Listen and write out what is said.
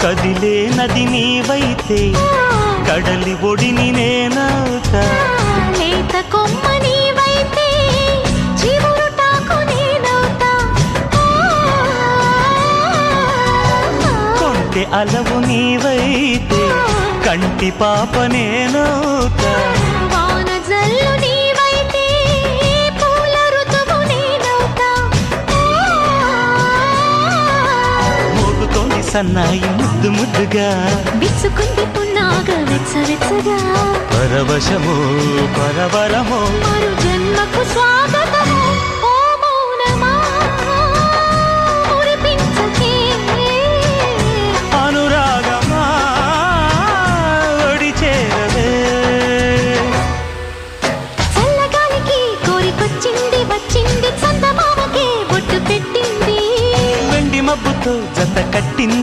కదిలే నది నీవైతే కడలి ఒడిని నేనవుతా. లేత కొమ్మ నీవైతే చివురుటాకు నేనవుతా. కొంటె అలవు నీవైతే కంటి పాప నేనవుతా. వాన జల్లు నీవైతే పూల ఋతువు నేనవుతా. మోగుతోంది సన్నాయి ముద్దు ముద్దుగా, విచ్చుకుంది పున్నాగ వెచ్చవెచ్చగా. పరవశము పరవరము మరు జన్మకు స్వాగతము.